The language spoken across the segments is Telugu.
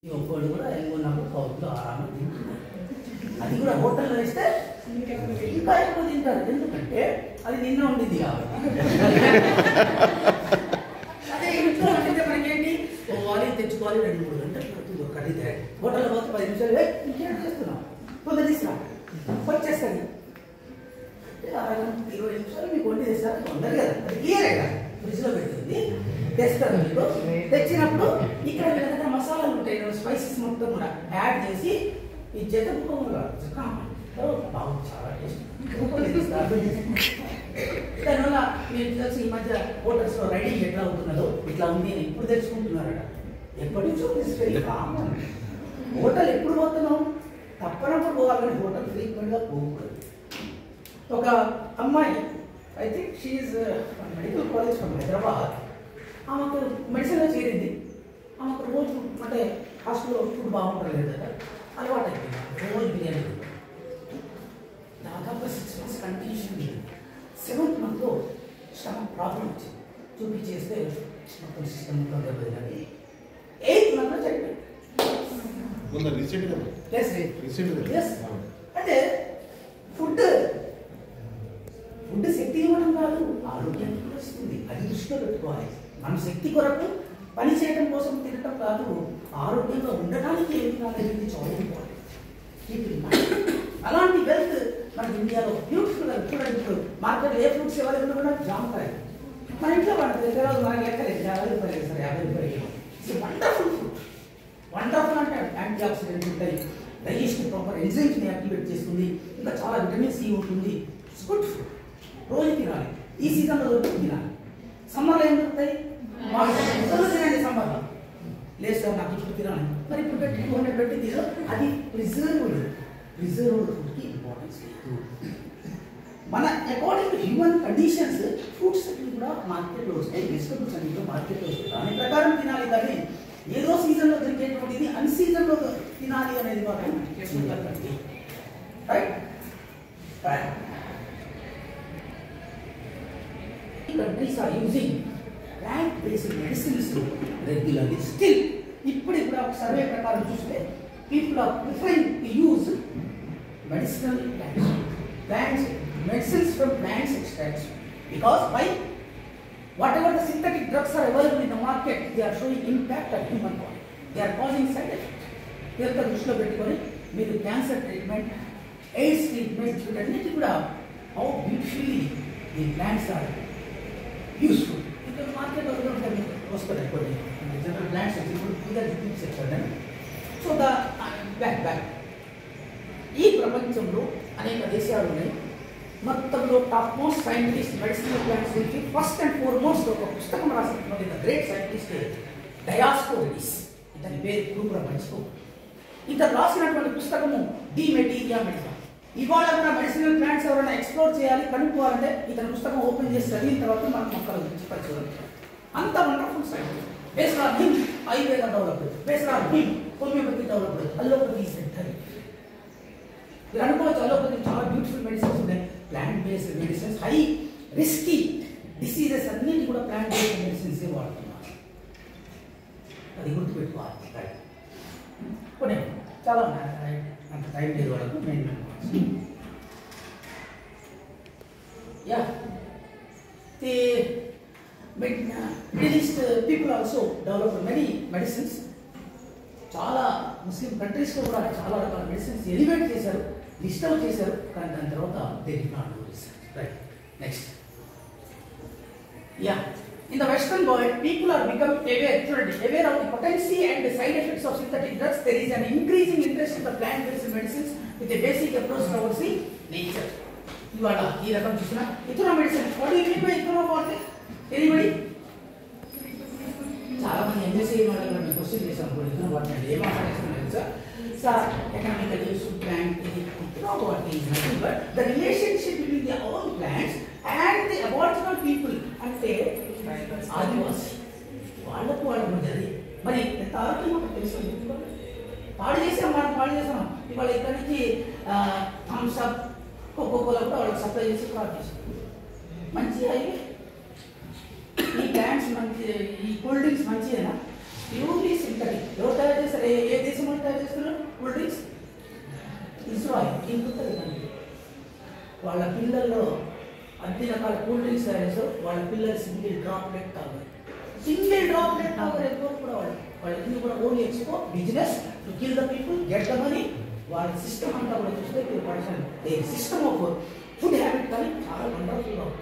ఒక్కడు కూడా ఉన్నప్పుడు కౌట్లో ఆరామం తింటున్నారు. అది కూడా హోటల్లో వేస్తే ఇంకా ఎక్కువ తింటారు. ఎందుకంటే అది నిన్న ఉండింది కాబట్టి. అదే ఇంట్లో అంటే మనకేంటి పోవాలి తెచ్చుకోవాలి 2-3 గంటలు కర్రీ తయారు. హోటల్లో పోతే 10 నిమిషాలు ఇంకేం చేస్తున్నాం కొంత తీసుకురా వచ్చేస్తుంది. 20 నిమిషాలు మీకు వండి తెస్తారు. తొందరగా కదా అది క్లియరే కదా ఫ్రిడ్జ్లో పెడుతుంది తెస్తారు. మీకు తెచ్చినప్పుడు ఇక్కడ దగ్గర మసాలాలు ఉంటాయి, స్పైసెస్ మొత్తం కూడా యాడ్ చేసి ఈ జత బాగు చాలా టేస్ట్. దానివల్ల మీరు తెలిసి ఈ మధ్య హోటల్స్లో రైడింగ్ ఎట్లా అవుతున్నదో ఇట్లా ఉంది అని ఇప్పుడు తెలుసుకుంటున్నారట. ఎప్పటి నుంచో కామన్. హోటల్ ఎప్పుడు పోతున్నాం తప్పనప్పుడు పోవాలని హోటల్ ఫ్రీక్వెంట్గా పోకూడదు. ఒక అమ్మాయి I think she medical college from Hyderabad. ఆమెకు మెడిసిన్లో చేరింది. ఆమెకు రోజు అంటే హాస్టల్లో ఫుడ్ బాగుంటలేదు కదా, అలవాటు అయిపోయింది. రోజు బిర్యానీ దాదాపు 6 months continuation. 7th month stomach problem వచ్చింది. చూపించేస్తే మొత్తం సిస్టమ్ మొత్తం దెబ్బతిన్నది. 8th month చనిపోయింది. అంటే ఫుడ్ శక్తి ఇవ్వడం కాదు, ఆరోగ్యాన్ని కూడా ఇస్తుంది. అది దృష్టిలో పెట్టుకోవాలి. మన శక్తి కొరకు పని చేయడం కోసం తినటం కాదు, ఆరోగ్యంగా ఉండటానికి ఏమి కాలేదు చాలా ఇంపార్టెంట్. అలాంటి వెల్త్ మన ఇండియాలో బ్యూటిఫుల్గా చూడండి. ఇప్పుడు మార్కెట్లో ఏ ఫ్రూట్స్ ఎవరు కూడా జామకాయ మన ఇంట్లో పడుతుంది. మనకి లెక్కలేదు 50 రూపాయలు సరే 50 రూపాయలు. It's wonderful fruit. వండర్ఫుల్ అంటే యాంటీ ఆక్సిడెంట్స్ ఉంటాయి, డైజెషన్ ప్రాపర్ ఎంజైమ్స్ని యాక్టివేట్ చేస్తుంది, ఇంకా చాలా విటమిన్ సి ఉంటుంది. It's good food. రోజు తినాలి. ఈ సీజన్లో దొరుకుతుంది తినాలి. సమ్మర్లో ఏం దొరుకుతాయి తినండి. సమ్మర్లో లేదు సార్ నాకు ఇప్పుడు తినాలి, మరి ఇప్పుడు పెట్టి 200 పెట్టి తినో. అది ప్రిజర్వ్డ్ ఫుడ్కి ఇంపార్టెన్స్ లేదు. మన according to human conditions fruits అన్ని కూడా మార్కెట్లో వస్తాయి, వెజిటబుల్స్ అన్ని కూడా మార్కెట్లో వస్తాయి. దాని ప్రకారం తినాలి. కానీ ఏదో సీజన్లో దొరికేటువంటిది అన్ సీజన్లో తినాలి అనేది మాత్రం right. Countries are using plant-based medicines regularly. Still, ఇప్పుడు ఒక సర్వే ప్రకారం చూస్తే people are preferring to use medicinal plants, medicines from plants extracts, because why? Whatever the synthetic drugs are available in the market, they are showing impact on human body. They are causing side effects. దీంతో దృష్టిలో పెట్టుకొని మీరు క్యాన్సర్ ట్రీట్మెంట్, ఎయిడ్స్ ట్రీట్మెంట్ వీటన్నిటి కూడా how beautifully the plants are useful. ఇక్కడ మార్కెట్లో వస్తుంది కొన్ని జనరల్ ప్లాంట్స్ వచ్చి ఇప్పుడు పూజా చూపించారు. సో బ్యాక్ ఈ ప్రపంచంలో అనేక దేశాలు ఉన్నాయి. మొత్తంలో top most scientist medicinal plants గురించి ఫస్ట్ అండ్ ఫార్మోస్ట్ ఒక పుస్తకం రాసినటువంటి గ్రేట్ సైంటిస్ట్ డయాస్కోరిడిస్. ఇతని పేరు ఇప్పుడు మర్చిపో. ఇతను రాసినటువంటి పుస్తకము ది మెటీరియా మెడికా. ఇవాళ కూడా మెడిసినల్ ప్లాంట్స్ ఎవరైనా ఎక్స్ప్లోర్ చేయాలి కనుక్కోవాలంటే ఇతని పుస్తకం ఓపెన్ చేసి చదివిన తర్వాత మనకు మొక్కల గురించి పరిశోధన. అంత wonderful science. Based on him Ayurveda developed, based on him homeopathy developed, allopathy centre. మీరు అనుకోవచ్చు అలోపతి చాలా బ్యూటిఫుల్ మెడిసిన్స్ ఉన్నాయి. Plant based medicines, high risky diseases అన్నిటి కూడా ప్లాంట్ బేస్డ్ మెడిసిన్సే వాడుతున్నారు. అది గుర్తుపెట్టుకోవాలి. కొన్ని చాలా అంత టైం లేదు వాళ్ళకు. Main Middle East people also developed many medicines. చాలా ముస్లిం కంట్రీస్లో కూడా చాలా రకాల మెడిసిన్స్ ఎలివేట్ చేశారు, లిస్ట్ అవుట్ చేశారు. కానీ దాని తర్వాత they did not do research. Right. Next. In the Western world, people are becoming aware of the potency and the side effects of synthetic drugs. There is an increasing interest in the plant-based medicines with a basic approach towards the nature. ఇవాళ ఈ రకం చూసినా ఇతర మెడిసిన్ ఎనిబడి చాలా మంది ఎంఎస్సీ వాళ్ళకి మేము క్వశ్చన్ చేసాం. ఇతర వాటిని ఏం మాట్లాడేస్తున్నాం sir economical use plant but the relationship between the all plants and the aboriginal people అంటే ఆదివాసి వాళ్ళకు అది మరి ఎంత ఆరోగ్యం తెలుసు. పాడు చేసాం ఇవాళ ఇక్కడ నుంచి థమ్స్అప్ కోకోకోలా కూడా వాళ్ళకి సప్లై చేసి పాడు చేసాం. మంచి అయ్యి ఈ ప్లాంట్స్ మంచి, ఈ కూల్ డ్రింక్స్ మంచిదేనా? Purely synthetic. ఎవరు తయారు చేస్తారు? ఏ వాళ్ళ పిల్లల్లో అన్ని రకాల కూల్ డ్రింక్స్ తాగేస్తారు, వాళ్ళ పిల్లలు సింగిల్ డ్రాప్లెట్ తాగరు. సింగిల్ డ్రాప్లెట్ తాగరు ఎవరు కూడా వాళ్ళకి కూడా only expo business to kill the people, get the money. వాళ్ళ సిస్టమ్ అంతా కూడా చూస్తే సిస్టమ్ ఆఫ్ ఫుడ్ హ్యాబిట్ కానీ చాలా వండర్ఫుల్గా ఉంది.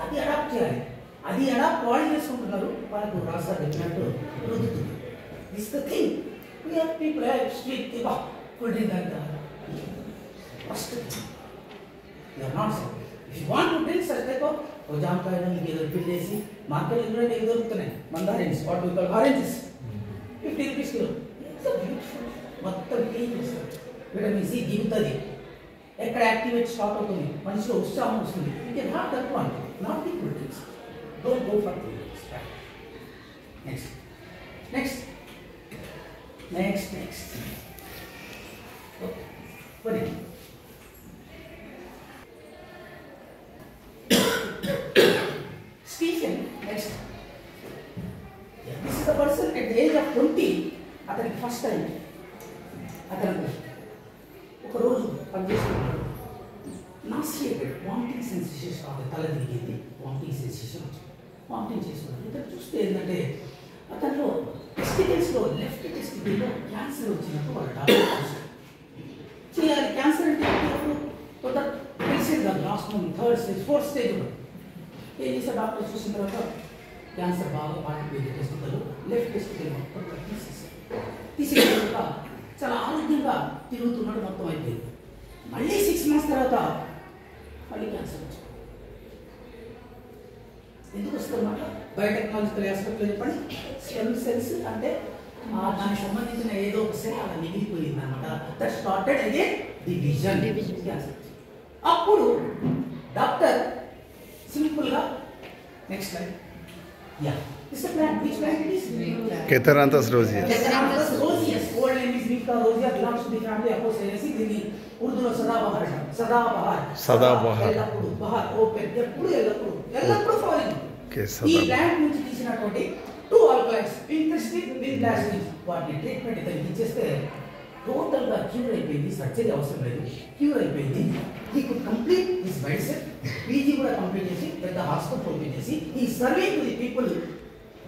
అది అడాప్ట్ చేయాలి. అది అడాప్ట్ వాళ్ళు చేసుకుంటున్నారు, వాళ్ళకు రాసా చెప్పినట్టు రుద్దుతుంది. This the thing we are people street cool drink అంతా first you are not so. If you want to drink such type of జామకాయ మీకు ఏదో పిండేసి మార్కెట్ కూడా ఏదో దొరుకుతున్నాయి mandarins, what we call oranges, 50 rupees kilo. మొత్తం క్లీన్ చేస్తారు, విటమిన్ సి దిగుతుంది, ఎక్కడ యాక్టివేట్ స్టార్ట్ అవుతుంది, మనిషిలో ఉత్సాహం వస్తుంది. You can have that one, not the cool drinks. Don't go for cool drinks. Next next next next okay Stephen, next. This is the person at the age of 20. అతనికి ఫస్ట్ టైం అతను ఒక రోజు పనిచేస్తున్నాడు. నాసియేటెడ్ వామిటింగ్ సెన్సేషన్ కాదు, తల తిరిగింది, వామిటింగ్ సెన్సేషన్ వామిటింగ్ చేసుకున్నాడు. ఇతను చూస్తే ఏంటంటే అతనిలో టెస్టికల్స్లో లెఫ్ట్ టెస్టికల్లో క్యాన్సర్ వచ్చినట్టు వాళ్ళ డాక్టర్ చూస్తారు. చేయాలి క్యాన్సర్ అంటే తొందర తెలిసేది కాదు. Last month 3rd stage 4th stage కూడా ఏం చేసే డాక్టర్ చూసిన తర్వాత క్యాన్సర్ బాగా పాటిపోయింది, టెస్టికల్ లెఫ్ట్ టెస్టికల్ మొత్తం తీసేసిన తర్వాత చాలా ఆరోగ్యంగా తిరుగుతున్నాడు, మొత్తం అయిపోయింది. మళ్ళీ 6 months తర్వాత మళ్ళీ క్యాన్సర్ వచ్చింది. ఎందుకు వస్తుందన్నమాట? బయోటెక్నాలజికల్ ఆస్పెక్ట్లో చెప్పండి. స్టెమ్ సెల్స్ అంటే దానికి సంబంధించిన ఏదో ఒక సెల్ అలా మిగిలిపోయింది అనమాట. That started again division cancer. అప్పుడు డాక్టర్ సింపుల్గా next line this is a plant. Which plant it is? Catharanthus roseus. Catharanthus roseus. Old name is Vita rosea, belongs to the family Apocynaceae. దీన్ని ఉర్దూలో సదాబహార్ అంటారు. సదాబహార్ ఎల్లప్పుడు బహార్ ఓపెన్, ఎల్లప్పుడు ఫాలింగ్. ఈ ప్లాంట్ నుంచి తీసినటువంటి 2 alkaloids ఇంట్రెస్టింగ్ విత్ ప్లాస్టిక్ వాటిని ట్రీట్మెంట్ ఇతనికి ఇచ్చేస్తే టోటల్గా క్యూర్ అయిపోయింది. సర్జరీ అవసరం లేదు, క్యూర్ అయిపోయింది. he could complete his medicine, PG కూడా కంప్లీట్ చేసి పెద్ద హాస్పిటల్ ఓపెన్ చేసి he serving to the people,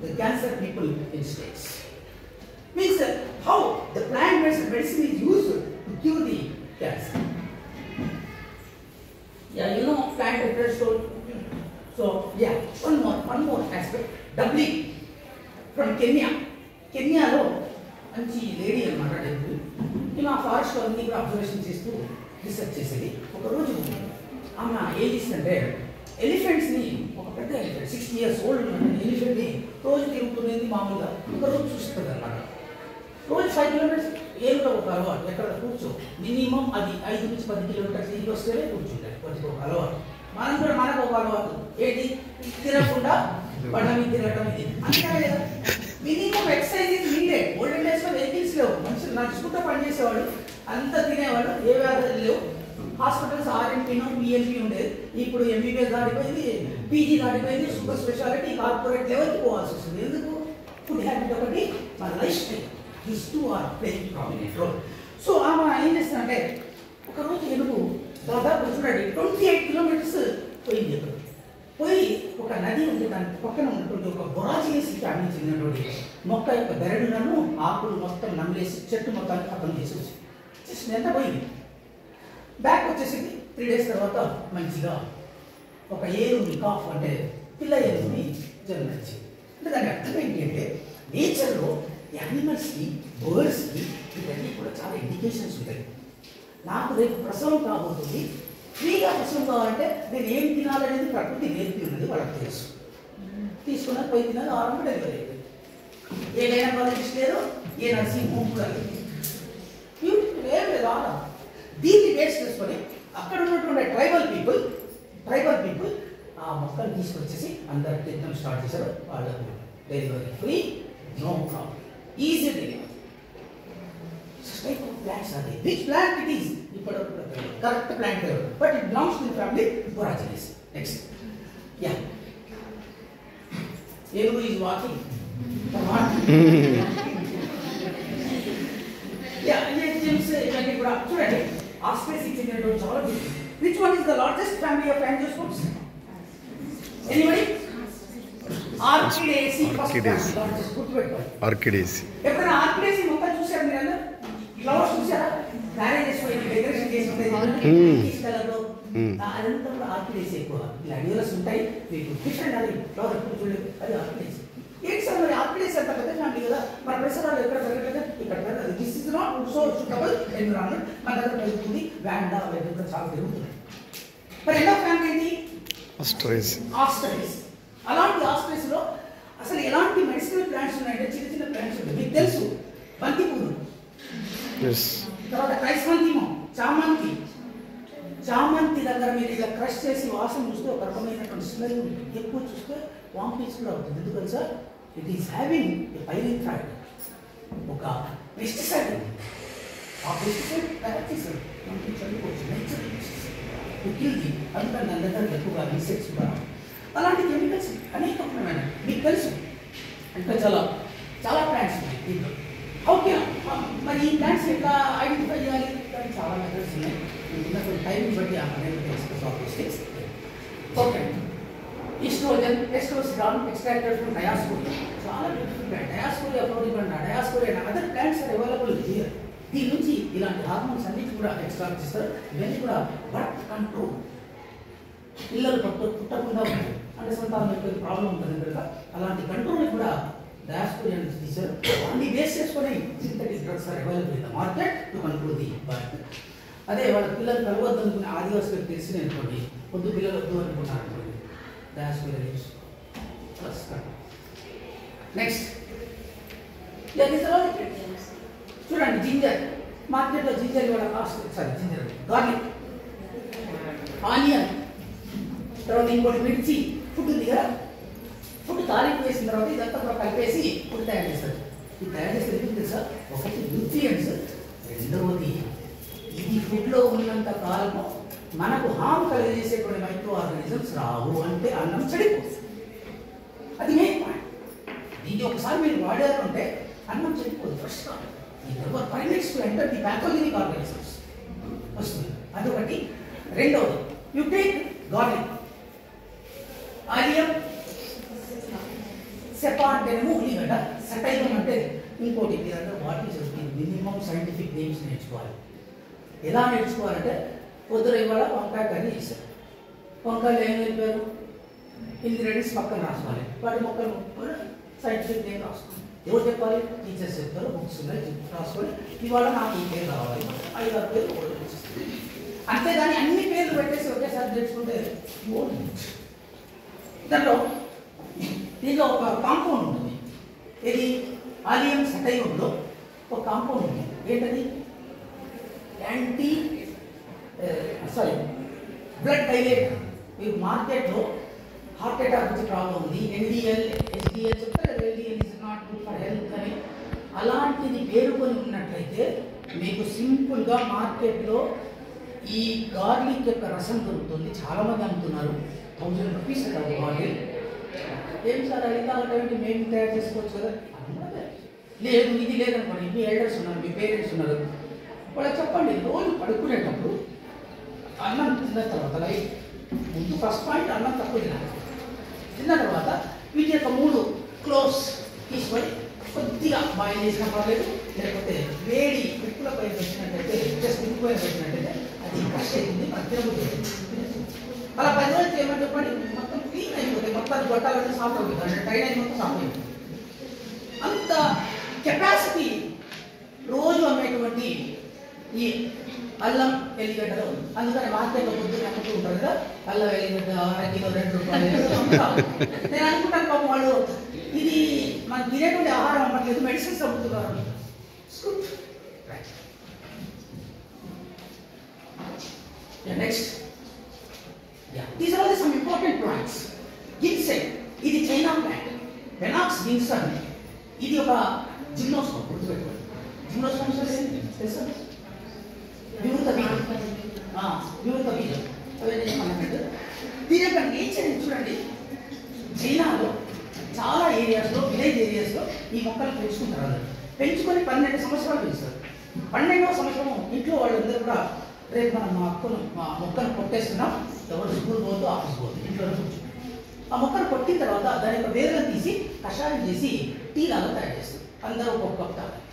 the cancer people in states. Means how the plant medicine is used to cure the cancer. Yeah, you know plant research. So yeah, one more aspect. Doubling from కెన్యాలో మంచి లేడీ అనమాట. డబ్బు ఈమె ఆ ఫారెస్ట్ అన్ని కూడా అబ్జర్వేషన్ చేస్తూ రీసెర్చ్ చేసేది. ఒకరోజు ఆమె ఏం చేసిందంటే ఎలిఫెంట్స్ని, ఒక పెద్ద ఎలిఫెంట్ 60 years old ఎలిఫెంట్ని రోజు తిరుగుతున్నది మామూలుగా ఒకరోజు చూస్తుంది అనమాట. రోజు 5 kilometers ఏదో ఒక అలవాటు, ఎక్కడ కూర్చో మినిమం అది 5 నుంచి 10 kilometers ఇంటికి వస్తేనే కూర్చుంటారు. వాటికి ఒక అలవాటు. మనం కూడా మనకు ఒక అలవాటు ఏంటి, తిరగకుండా పడమి తిరగడం. ఇది అంతే కదా, minimum exercise is needed. Olden డేస్లో వెహికల్స్ లేవు, మనుషులు నడుచుకుంటూ పనిచేసేవాడు, అంతా తినేవాడు, ఏ వ్యాధులు లేవు. హాస్పిటల్స్ ఆర్ఎంపీనో పిఎల్పీ ఉండేది. ఇప్పుడు ఎంబీబీఎస్ దాటిపోయింది, పీజీ దాటిపోయింది, సూపర్ స్పెషాలిటీ కార్పొరేట్ లెవెల్కి పోవాల్సి వస్తుంది. ఎందుకు? ఫుడ్ హ్యాబిట్ ఒకటి, మన life style, this two are playing prominent role. So ఆమె ఏం చేస్తానంటే ఒకరోజు ఏనుగు దాదాపు చూడండి 28 kilometers పోయింది. పోయి ఒక నది ఉంది, దాని పక్కన ఉన్నటువంటి ఒక బొరాజియస్ ఫ్యామిలీ చెందినటువంటి మొక్క యొక్క బెరడులను ఆకులు మొత్తం నమ్మలేసి చెట్టు మొత్తాన్ని పక్కన చేసేసి జస్ట్ ఎంత పోయింది. బ్యాక్ వచ్చేసింది. 3 days తర్వాత మంచిగా ఒక ఏనుగుని కాఫ్ అంటే పిల్ల ఏనుగుని జన్మించింది. అంటే దాని అర్థం ఏంటి అంటే నేచర్లో యానిమల్స్కి, బర్డ్స్కి ఇవన్నీ కూడా చాలా ఇండికేషన్స్ ఉంటాయి. నాకు రేపు ప్రసవం కాబోతుంది, ఫ్రీగా ప్రసవం కావాలంటే నేను ఏం తినాలనేది ప్రకృతి నేర్పి ఉన్నది వాళ్ళకి తెలుసు. తీసుకున్న పోయి తినాలి, 6 months డెలివరీ అయిపోయింది. ఏ గైనకాలజిస్ట్ లేరు, ఏ నర్సింగ్ హోమ్ కూడా లేదు, ఏం లేదు. దీన్ని బేస్ చేసుకొని అక్కడ ఉన్నటువంటి ట్రైబల్ పీపుల్ ఆ మొక్కలు తీసుకొచ్చేసి అందరు తినడం స్టార్ట్ చేశారు. వాళ్ళకు delivery free, no problem, easy delivery. Plants are there. Which plant it is? Correct plant there, but it belongs to the family Boraginaceae. Next, yeah. Enugu is walking. Come on. Yeah, James, చూడండి ఆస్ట్రేసిక్ చెందినటువంటి చాలా Which one is the largest family of angiosperms? Anybody? Orchidaceae first family, largest. గుర్తుపెట్టుకోండి. Orchidaceae. ఎప్పుడైనా ఆర్కిడేసి మొత్తం చూసారు మీరు అందరూ? ఫ్లవర్స్ చూసారా? మ్యారేజెస్ డెకరేషన్ చేసి ఉంటాయి కలర్లో. అదంతా కూడా ఆర్కిడేసి ఎక్కువ. ఇలా అడియోలస్ ఉంటాయి. మీకు డిఫరెంట్ అది ఫ్లవర్ ఎప్పుడు చూడలేదు, అది ఆర్కిడేసి. ఏంటి సార్ మరి ఆర్కిడేసి అంత పెద్ద ఫ్యామిలీ కదా, మన పరిసరాలు ఎక్కడ పెరగలేదు, ఇక్కడ పెరగదు. This is not so suitable environment. మన దగ్గర పెరుగుతుంది, వ్యాండా దగ్గర చాలా పెరుగుతుంది. మరి ఎన్నో ఫ్యామిలీ ఏంటి? ఆస్ట్రేస్. అలాంటి ఆస్ట్రేస్ లో అసలు ఎలాంటి మెడిసినల్ ప్లాంట్స్ ఉన్నాయంటే చిన్న చిన్న ప్లాంట్స్ ఉంటాయి. మీకు తెలుసు బంతి పూలు, తర్వాత క్రైస్మంతిమం, చామంతి. చామంతి దగ్గర మీరు ఇలా క్రష్ చేసి వాసన చూస్తే ఒక రకమైనటువంటి స్మెల్ ఎక్కువ చూస్తే వామిటింగ్స్ కూడా అవుతుంది. ఎందుకని sir? It is having a pyrethroid, ఒక పెస్టిసైడ్. ఆ పెస్టిసైడ్ తయారు చేశారు మనకి చదువుకోవచ్చు, నేచురల్ పెస్టిసైడ్ ఉక్కిల్ది. అందుకని దాని దగ్గర ఎక్కువగా ఇన్సెక్ట్స్ కూడా అలాంటి కెమికల్స్ అనేకమైన మీకు తెలుసు. ఇంకా చాలా చాలా ప్లాంట్స్ ఉన్నాయి దీంట్లో. ఓకే, మరి ఈ ప్లాంట్స్ ఎట్లా ఐడెంటిఫై చేయాలి? దానికి చాలా మెథడ్స్ ఉన్నాయి. ఉన్నటువంటి టైం బట్టి okay. Estrogen, testosterone extracted from Dioscorea. చాలా beautiful plant. Dioscorea floribunda, Dioscorea and other plants are available here. దీని నుంచి ఇలాంటి హార్మోన్స్ అన్నిటి కూడా ఎక్స్ట్రాక్ట్ చేస్తారు. ఇవన్నీ కూడా బర్త్ కంట్రోల్, పిల్లలు పుట్టకుండా ఉంటాయి అంటే సంతానం యొక్క ప్రాబ్లం ఉంటుంది కనుక అలాంటి కంట్రోల్ కూడా డయాస్కోరియా నుంచి తీశారు. అన్ని బేస్ చేసుకొని synthetic drugs are available in the market to control the birth. అదే వాళ్ళ పిల్లలు కలవద్దు అనుకునే ఆదివాసులకు తెలిసిన అనుకోండి, పొద్దు పిల్లలు వద్దు అనుకుంటారు అనుకోండి, డయాస్కోరియా యూస్ ప్లస్. నెక్స్ట్ చూడండి, జింజర్. మార్కెట్లో జింజర్ కూడా cost, sorry ginger, garlic, onion, తర్వాత ఇంకోటి మిర్చి. ఫుడ్ ఉంది కదా, ఫుడ్ తాలింపు వేసిన తర్వాత ఇదంతా కూడా కలిపేసి ఫుడ్ తయారు చేస్తారు. ఇది తయారు చేస్తే ఏం తెలుసా? ఒకటి న్యూట్రియంట్స్, రెండవది ఇది ఫుడ్లో ఉన్నంత కాలము మనకు హామ్ కలిగజేసేటువంటి మైక్రో ఆర్గానిజమ్స్ రావు, అంటే అన్నం చెడిపోతుంది. అది మెయిన్ పాయింట్. దీన్ని ఒకసారి మీరు వాడారు అంటే అన్నం చెడిపోదు, ఫ్రెష్గా permits to enter the pathogenic organisms వస్తుంది. అదొకటి. రెండవది you take garlic, onion, Sepah అంటేనేమో ఉల్లిగడ్డ, సటైలం అంటే ఇంకోటి. మీరందరూ వాటి మినిమం సైంటిఫిక్ నేమ్స్ నేర్చుకోవాలి. ఎలా నేర్చుకోవాలంటే పొద్దున ఇవాళ వంకాయ కర్రీ చేశారు, వంకాయలు ఏం వెళ్ళిపోయారు, ఇంగ్రీడియంట్స్ పక్కన రాసుకోవాలి, వాటి మొక్కలు సైంటిఫిక్ నేమ్ రాసుకోవాలి. ఎవరు చెప్పాలి? టీచర్స్ చెప్తారు, బుక్స్ ఉన్నాయి రాసుకొని ఇవాళ నాకు ఈ పేరు రావాలి, 5-6 పేర్లు కూడా అంతేగాని అన్ని పేర్లు పెట్టేసి ఒకేసారి నేర్చుకుంటే దాంట్లో దీంట్లో ఒక కాంపౌండ్ ఉంటుంది. ఇది ఆలియం సటైలంలో ఒక కాంపౌండ్ ఉంది. ఏంటది? Blood dilator. మీరు మార్కెట్లో హార్ట్ అటాక్ వచ్చే ప్రాబ్లం ఉంది, ఎన్డిఎల్, హెచ్డిఎల్ చెప్తారు. LDL is not good for health అని. అలాంటిది పేరుకొని ఉన్నట్లయితే మీకు సింపుల్గా మార్కెట్లో ఈ గార్లిక్ యొక్క రసం దొరుకుతుంది. చాలామంది అమ్ముతున్నారు, 1000 రూపీస్ కదా బాటిల్. ఏం సార్ అది కావాలంటే మేము తయారు చేసుకోవచ్చు కదా. లేదు, ఇది లేదనుకోండి, మీ ఎల్డర్స్ ఉన్నారు, మీ పేరెంట్స్ ఉన్నారు, వాళ్ళకి చెప్పండి రోజు పడుకునేటప్పుడు అన్నం తిన్న తర్వాత ముందు ఫస్ట్ పాయింట్ అన్నం తక్కువ తినాలి. తిన్న తర్వాత వీటి యొక్క 3 క్లోవ్స్ తీసుకొని కొద్దిగా బాయిల్ చేసినా పర్లేదు, లేకపోతే వేడి ఉప్పులపై పెట్టినట్టయితే జస్ట్ ఉప్పుపైన పెట్టినట్టయితే అది కష్ట అవుతుంది, మనకు తినబుద్ధి. అలా 10 రోజులు చేయమని చెప్పండి, మొత్తం క్లీన్ అయిపోతాయి, మొత్తం గొట్టాలన్నీ సాఫ్ట్ అవుతుంది, అంటే టైన్ అయిన మొత్తం సాఫ్ట్ అయిపోతుంది. అంత కెపాసిటీ రోజు అమ్మేటువంటి ఈ అల్లం ఎల్లిగడ్డలో ఉంది. అందుకని మార్కెట్లో పొద్దున్న అమ్ముతూ ఉంటారు కదా, అల్లం ఎల్లిగడ్డ 1 కిలో 2 రూపాయలు. నేను అనుకుంటాను పాపం వాళ్ళు ఇది మనం తినేటువంటి ఆహారం అమ్మట్లేదు, మెడిసిన్స్ అమ్ముతున్నారు. Next these are some important plants. Ginseng, ఇది చైనా ప్లాంట్. వెనాక్స్ గిన్సన్, ఇది ఒక జిమ్నోస్కోప్. గుర్తుపెట్టుకోండి, జిమ్నోస్కోప్ తెలుసా? వివృత బీజం, వివృత బీజం అవన్నీ మనకంటే. దీని యొక్క నేచర్ చూడండి, చైనాలో చాలా ఏరియాస్లో, విలేజ్ ఏరియాస్లో ఈ మొక్కలు పెంచుకుంటారు. పెంచుకొని 12 సంవత్సరాలు పెంచుతారు. 12వ సంవత్సరం ఇంట్లో వాళ్ళందరూ కూడా రేపు మనం మా మొక్కను కొట్టేస్తున్నాం, ఎవరు స్కూల్ పోతూ ఆఫీస్ పోతుంది, ఇంట్లోనే కూర్చుంటాం. ఆ మొక్కను కొట్టిన తర్వాత దాని యొక్క వేర్లను తీసి కషాయం చేసి టీ లాగా తయారు చేస్తాం. అందరూ ఒక్కొక్క కప్ తాగాలి.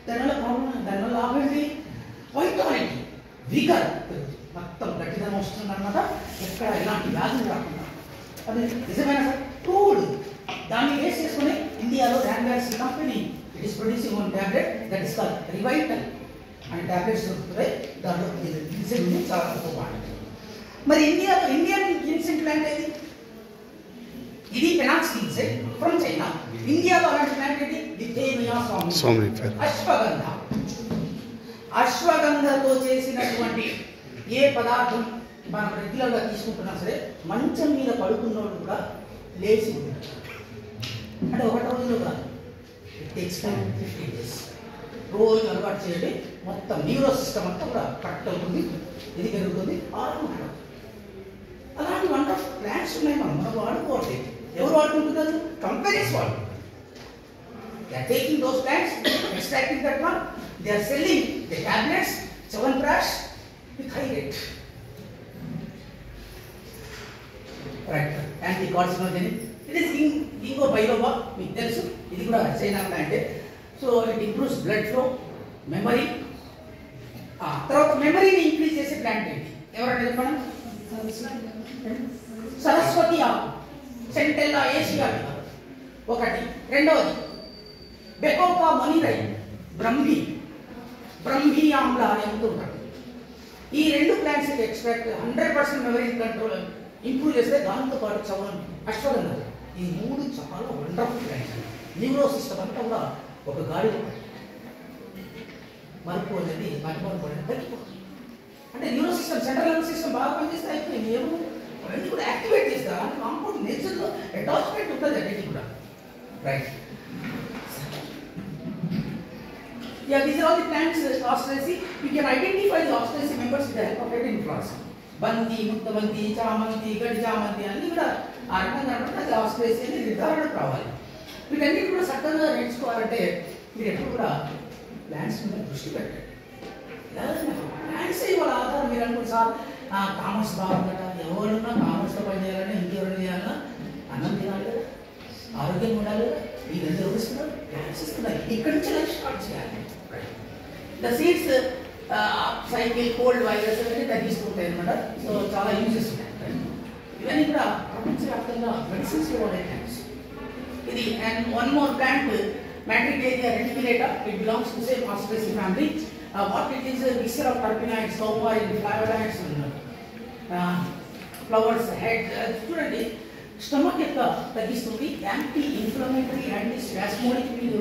దానివల్ల లాభం ఏంటి? వైటాలిటీ, విగర్ మొత్తం గట్టిదనం వస్తుంది అనమాట. ఎక్కడ ఎలాంటి వ్యాధులు రాకుండా. అది నిజమైన సార్ టూల్. దాన్ని వేస్ట్ చేసుకుని ఇండియాలో Ranbaxy company it is producing one tablet that is call Revital and tablets దొరుకుతాయి. దాంట్లో ఇన్సెంట్ చాలా తక్కువ వాడుతుంది. మరి ఇండియన్ ఇన్సెంట్ ప్లాంట్ ఏది? ఇది పెనాక్స్ ఇన్సెంట్ ఫ్రమ్ చైనా. ఇండియాలో అలాంటి ప్లాంట్ ఏంటి? లిథేమియా సోమ్నిఫెరా. అశ్వగంధతో చేసినటువంటి ఏ పదార్థం మనం రెగ్యులర్గా తీసుకుంటున్నా సరే మంచం మీద పడుకున్నోడు కూడా లేచి ఉంటాడు. అంటే ఒకటి రోజులో కాదు, ఇట్ టేక్స్ టైం, 15 days. రోజు అలవాటు చేయండి, మొత్తం న్యూరో సిస్టమ్ అంతా కూడా కరెక్ట్ అవుతుంది, ఇది పెరుగుతుంది, ఆరోగ్యం. అలాంటి వండర్ఫుల్ ప్లాంట్స్ ఉన్నాయి, మనం వాడుకోవట్లేదు. ఎవరు వాడుకుంటున్నారు? కంపెనీస్ వాడుకుంటారు. They are taking those plants, extracting that one, they are selling the tablets, Chyawanprash with high rate. Right, anti-carcinogenic. It is ginkgo biloba, మీకు తెలుసు, ఇది కూడా China plant. So it improves blood flow, memory. తర్వాత మెమరీని ఇంక్రీజ్ చేసే ప్లాంట్ ఏంటి? ఎవరైనా చెప్పండి. సరస్వతి ఆకు, సెంటెల్లా ఏషియా ఒకటి. రెండవది బెకోపా మనిరై, బ్రహ్మీ ఆమ్ల అని అంటుంటారు. ఈ రెండు plants extract 100% memory control improve చేస్తే దాంతోపాటు అశ్వగంధ. ఈ మూడు చాలా వండర్ఫుల్ ప్లాంట్స్. న్యూరో సిస్టమ్ అంతా కూడా ఒక గాడి మరుపు అనేది తగ్గిపోతుంది. అంటే neuro system, central nervous system బాగా పనిచేస్తే అయిపోయింది. ఏమో అవన్నీ కూడా యాక్టివేట్ చేస్తారు. అంటే కాంపౌండ్ నేచర్లో అటాచ్మెంట్ ఉంటుంది అన్నిటి కూడా. Right. Yeah, these are all the plants Austraceae. You can identify the Austraceae members with the help of heading flowers. బంతి, ముత్తబంతి, చామంతి, గడి చామంతి అన్నీ కూడా ఆ రకంగా అది Austraceae అని నిర్ధారణ కావాలి. వీటన్నిటి కూడా చక్కగా నేర్చుకోవాలంటే మీరు ఎప్పుడు కూడా ప్లాంట్స్ మీద దృష్టి పెట్టండి. ప్లాంట్స్ ఇవాళ ఆధారం. మీరు అనుకుంటే సార్ కామర్స్ బాగుందట, ఎవరున్నా కామర్స్లో పని చేయాలని, ఇంకెవరైనా చేయాలన్నా అన్నం తినాలి కదా, ఆరోగ్యం ఉండాలి కదా, ఈ రెండు చూపిస్తున్నారు, ప్లాంట్స్ ఇస్తున్నారు. ఇక్కడి నుంచి లైఫ్ స్టార్ట్ చేయాలి. The seeds cycle, cold virus అవన్నీ తగ్గిస్తుంటాయి అనమాట. సో చాలా యూజెస్ ఉన్నాయి. ఇవన్నీ కూడా ప్రపంచవ్యాప్తంగా మెడిసిన్స్ వాడే ప్లాంట్స్. ఇది and one more plant Matricaria reticulata. It belongs to same Austraceae family. What it is a mixture of terpenoids, coumarin, flavonoids, flowers, head. చూడండి, స్టమక్ యొక్క తగ్గిస్తుంది, యాంటీ ఇన్ఫ్లమేటరీ, యాంటీ స్పాస్మోడిక్. మీరు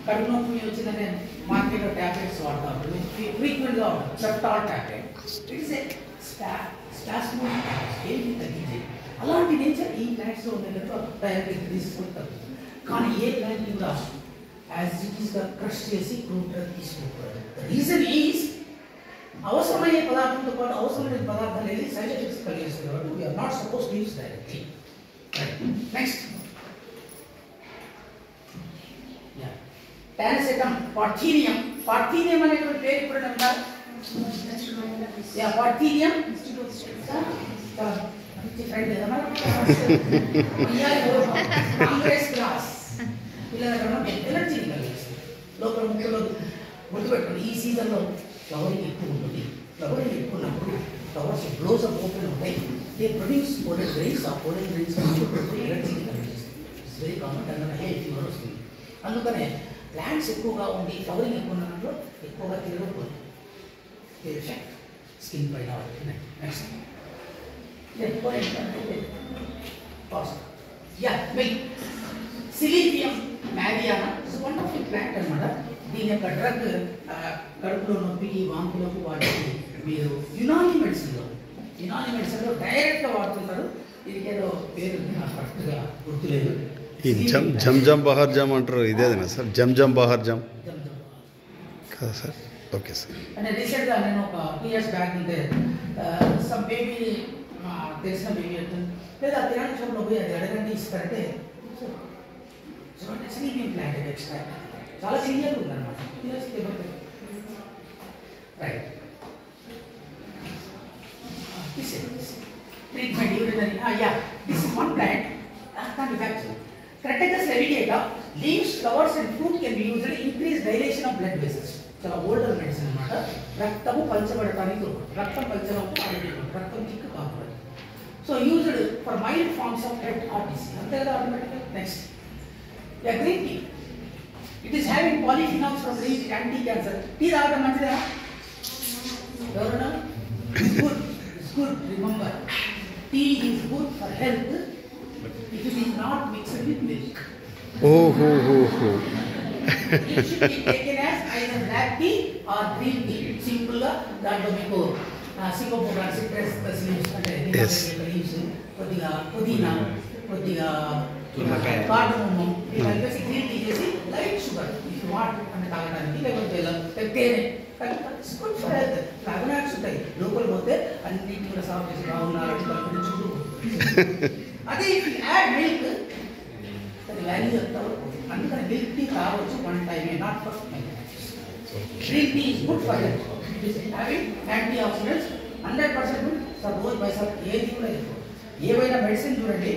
కడుపు నొప్పి వచ్చిందనే మార్కెట్లో ట్యాబ్లెట్స్ వాడతారు, ఫ్రీక్వెంట్గా వాడతారు, సెప్టాల్ ట్యాబ్లెట్. ఇట్స్ ఏ స్పాస్మోడిక్, ఏంటి తగ్గించేది. అలాంటి నేచర్ ఈ ప్లాంట్స్లో ఉండేటట్టు తయారు తీసుకుంటారు. కానీ ఏ ప్లాంట్ కూడా యాజ్ ఇట్ ఈస్గా క్రష్ చేసి ఫ్రూట్ తీసుకుంటారు. రీజన్ ఈజ్ అవసరమయ్యే పదార్థంతో పాటు అవసరమైన పదార్థాలు ఏది సైడ్ ఎఫెక్ట్స్ కలిగిస్తుంది కాబట్టి we are not suppose to use directly. Next Tanacetum, Parthenium. Parthenium అనేటువంటి పేరు ఇప్పుడు అంటారు. పార్థీనియం కాంగ్రెస్ క్లాస్ ఎనర్జీ కలిగిస్తుంది. లోపల ముక్కలో గుర్తుపెట్టుకోండి, ఈ సీజన్లో ఫ్లవరింగ్ ఎక్కువ ఉంటుంది. ఫ్లవరింగ్ ఎక్కువ ఉన్నప్పుడు ఫ్లవర్స్ బ్లోస్ అప్ ఓపెన్ ఉంటాయి. They produce pollen grains. ఆ పోలెన్ గ్రెయిన్స్ ఎనర్జీని కలిగిస్తుంది. It's very common. దానివల్ల హెయిర్ ఫీవర్ వస్తుంది. అందుకనే ప్లాంట్స్ ఎక్కువగా ఉండి ఫ్లవరింగ్ ఎక్కువ ఉన్న దాంట్లో ఎక్కువగా తిరగకూడదు. స్కిన్ పైన నెక్స్ట్ సిలీపియం మ్యారియానా ఇస్ వండర్ఫుల్ ప్లాంట్ అన్నమాట. దీని యొక్క డ్రగ్ కడుపులో నొప్పికి, వాంతులకు వాటికి మీరు యునాని మెడిసిన్లో డైరెక్ట్గా వాడుతుంటారు. ఇది ఏదో పేరు నాకు కరెక్ట్గా గుర్తులేదు. ఈ జమ్ బహార్ జామ్ అంటారు, ఇదేనా సార్? జమ్ బహార్ జామ్ కదా సార్? Okay sir. అంటే రీసెంట్గా నేను ఒక 2 years బ్యాక్ ఉంటే సమ్ బేబీ తెలిసిన బేబీ అవుతుంది లేదా కిరాణా షాప్లో పోయి అది అడగండి ఇస్తారంటే స్లీపింగ్ ప్లాంట్ ఎక్స్ట్రా చాలా క్లియర్గా ఉందన్నమాట. రైట్. Blood vessels. చాలా ఓల్డర్ మెడిసిన్ అన్నమాట. రక్తము పంచబడటానికి రక్తం పంచడం రక్తం చిక్కు కాకూడదు. So used for mild forms of head or disease. అంతే కదా ఆటోమేటిక్గా. Next green tea. It is having polyphenols from green tea, anti cancer. Tea తాగడం మంచిదా? ఎవరన్నా? Good. It's good. Remember, tea is good for health if it is not mixed with milk. It should be taken as either black tea or green tea. Simple గా దాంట్లో మీకు సింగపూర్ సిట్రస్ లీవ్స్ అంటే లీవ్స్, కొద్దిగా పుదీనా, కొద్దిగా కార్డమమ్ కలిపేసి గ్రీన్ టీ చేసి light sugar if you want అంటే తాగడానికి, లేకపోతే తేనె గుడ్ ఫర్ హెల్త్. ఫ్లావనాయిడ్స్ ఉంటాయి లోపల పోతే అన్నిటి కూడా సాల్వ్ చేసి బాగున్నారు చుట్టూ. అదే ఇఫ్ యు యాడ్ మిల్క్ దాని వాల్యూ చెప్తారు. అందుకని మిల్క్ టీ తాగొచ్చు వన్ టైమే, not for green tea is good for health. It is having antioxidants 100% good for రోజు బై సార్. ఏది కూడా ఎక్కువ ఏవైనా మెడిసిన్ చూడండి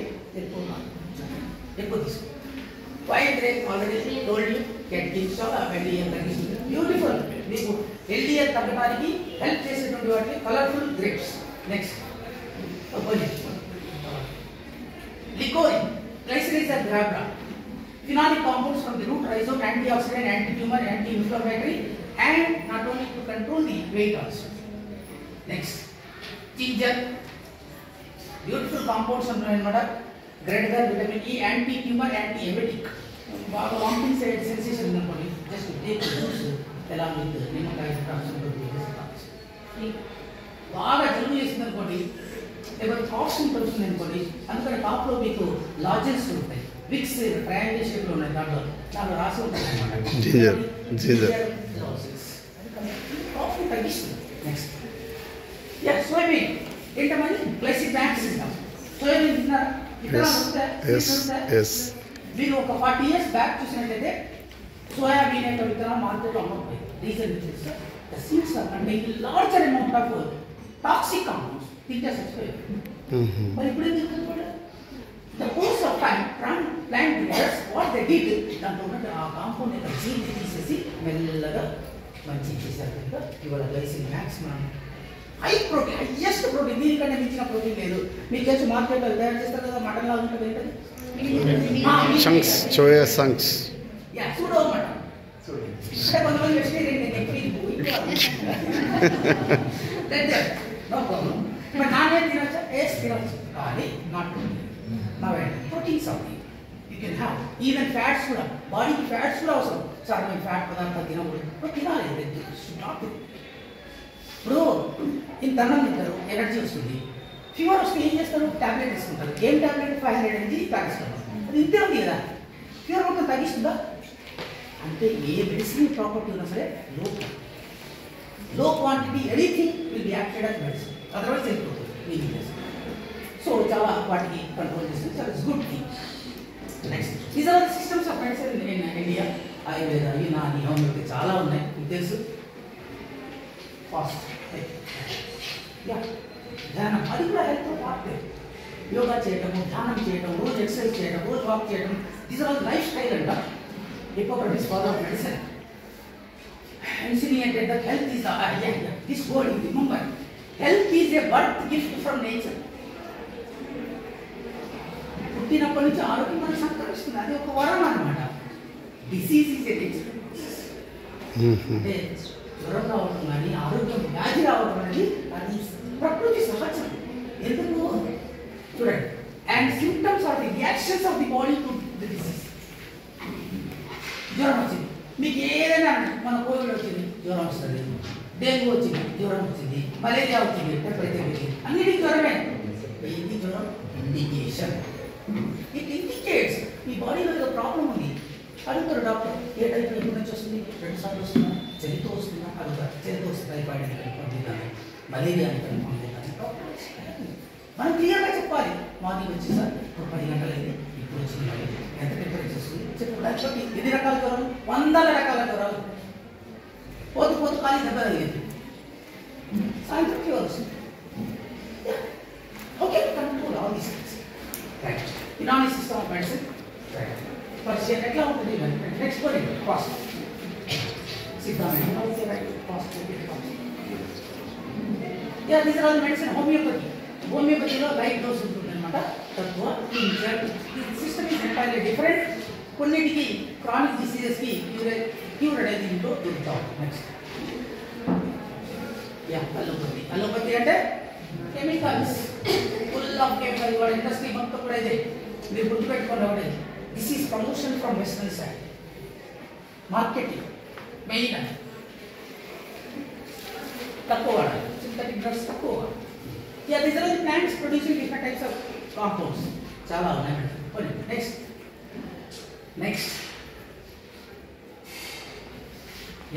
ఎక్కువ తీసుకో. White grape already told you get gives of LDL తగ్గిస్తుంది. బ్యూటిఫుల్. మీకు ఎల్డిఎల్ తగ్గడానికి హెల్ప్ చేసేటువంటి వాటికి colourful grapes. Next licorice, Glycyrrhiza glabra, phenolic compounds from the root, rhizome, antioxidant, anti-tumor, anti-inflammatory, and not only to control the weight also. Next, ginger, beautiful compounds from the greater vitamin E, anti-tumor, anti-emetic. Vomiting sensation just to take the juice along with the pneumococcal బాగా జలుబు చేసింది అనుకోండి, లేకపోతే కాఫ్ సింప్టమ్స్ ఉంది అనుకోండి, అందుకని టాప్లో మీకు లాజెన్స్ ఉంటాయి, విక్స్ ట్రయాంగిల్ షేప్లో ఉన్నాయి, దాంట్లో రాసి ఉంటాయి అన్నమాట. కాఫీ తగ్గిస్తుంది. నెక్స్ట్ సోయాబీన్ ఏంటమని గ్లైసిక్ బ్యాంక్స్ ఇస్తాం. సోయాబీన్ తిన్నారా? మీరు ఒక 40 years బ్యాక్ చూసినట్లయితే సోయాబీన్ యొక్క విత్తనాలు మార్కెట్లో అమ్మకపోయి. Reason the seeds are containing larger amount of toxic compounds. తింటే చచ్చిపోయారు. మరి ఇప్పుడు ఏం జరుగుతుంది? The course of time plant breeders what they did, దాంట్లో ఉన్న ఆ కాంపౌండ్ యొక్క జీన్ తీసేసి మెల్లగా మంచి చేశారు కనుక ఇవాళ గ్లైసిన్ మ్యాక్స్ మనం హై ప్రోటీన్, హైయెస్ట్ ప్రోటీన్, దీనికంటే మించిన ప్రోటీన్ లేదు. మీకు తెలిసి మార్కెట్లో తయారు చేస్తారు కదా, మటన్ లాగా ఉంటుంది ఏంటది? Chunks, soya chunks. Pseudo mutton. అంటే కొంతమంది వెజిటేరియన్ నో ప్రాబ్లం. మరి నాన్ వెజ్ తినొచ్చా? ఎస్ తినొచ్చు, కానీ నాట్ ప్రోటీన్స్ అవుతాయి. You can have even fats కూడా, బాడీకి ఫ్యాట్స్ కూడా అవసరం. సార్ మేము ఫ్యాట్ పదార్థాలు తినకూడదు, తినాలి. ఇప్పుడు ఇంత అన్నం తింటారు, ఎనర్జీ వస్తుంది. ఫీవర్ వస్తే ఏం చేస్తారు? ట్యాబ్లెట్ తీసుకుంటారు. ఏం ట్యాబ్లెట్? 500 mg తాగిస్తారు. అది ఇంతే ఉంది కదా, ఫీవర్ మొత్తం తగ్గిస్తుందా? అంటే ఏ మెడిసిన్ ప్రాపర్టీ ఉన్నా సరే low quantity anything will be acted as medicine, otherwise వెళ్ళిపోతుంది. సో చాలా వాటికి కంట్రోల్ చేస్తుంది. చాలా good thing. Next these are the systems of medicine in India. Ayurveda, Unani, homeopathy చాలా ఉన్నాయి, మీకు తెలుసు. ఫాస్ట్ ధ్యానం, అది కూడా హెల్త్ పార్ట్. యోగా చేయటము, ధ్యానం చేయటం, రోజు ఎక్సర్సైజ్ చేయడం, రోజు వాక్ చేయడం, these are all lifestyle అంట. Hippocrates father of medicine. Insinuated that health is the this word, remember, health is a birth gift from nature. పుట్టినప్పటి నుంచి ఆరోగ్యం మనకు సంక్రమిస్తుంది, అది ఒక వరం అన్నమాట. Disease is a nature. అంటే జ్వరం రావడం కానీ ఆరోగ్యం వ్యాధి రావడం అనేది అది ప్రకృతి సహజం. ఎందుకు చూడండి, and symptoms are the reactions of the body to the disease. జ్వరం వచ్చింది, మీకు ఏదైనా మన కోవిడ్ వచ్చింది, జ్వరం వస్తుంది. డెంగ్యూ వచ్చింది, జ్వరం వచ్చింది. మలేరియా వచ్చింది, టెంపరేచర్ వచ్చింది, అన్నిటికీ జ్వరమే. ఏంటి జ్వరం? ఇండికేషన్. ఇట్ ఇండికేట్స్ మీ బాడీలో ఏదో ప్రాబ్లం ఉంది. అడుగుతారు డాక్టర్, ఏ టైప్ ఎప్పటి నుంచి వస్తుంది? 2 సార్లు వస్తుందా? చలితో వస్తుందా? అడుగుతారు. చలితో వస్తుంది, టైఫాయిడ్ అని కన్ఫర్మ్ చేయాలి, మలేరియా అని కన్ఫర్మ్ చేయాలి. మనం క్లియర్గా చెప్పాలి. మార్నింగ్ వచ్చి సార్ ఇప్పుడు 10 గంటలైంది, ఇప్పుడు వచ్చింది, ఎంత టెంపరేచర్ వస్తుంది చెప్పడానికి. ఎన్ని రకాల జ్వరాలు? 100 రకాల జ్వరాలు. పోతు పోతు ఖాళీ దెబ్బ తగిలింది, సాయంత్రం ఫీవర్ వస్తుంది. Okay, control all these things. Right. Unani system of medicine. Right. పరిచయం ఎట్లా ఉంటుంది? Next point fast. Sit down. Okay, right. Fast. Yeah, these are all medicine. Homeopathy. Homeopathy lo light dose ఉంటుంది అన్నమాట. తక్కువ. The system is entirely different. కొన్నిటికి chronic diseases కి cure అనేది ఇంట్లో దొరుకుతాం. Next. Yeah, allopathy. Allopathy అంటే chemicals. Full of chemicals. ఇవాళ ఇండస్ట్రీ మొత్తం కూడా ఇదే. మీరు గుర్తుపెట్టుకోండి ఒకటి. This is promotion from western side. Marketing. Main అని. తక్కువ వాడాలి. Synthetic drugs తక్కువ వాడాలి. Yeah, these are the plants producing different types of compounds. చాలా ఉన్నాయి. Next.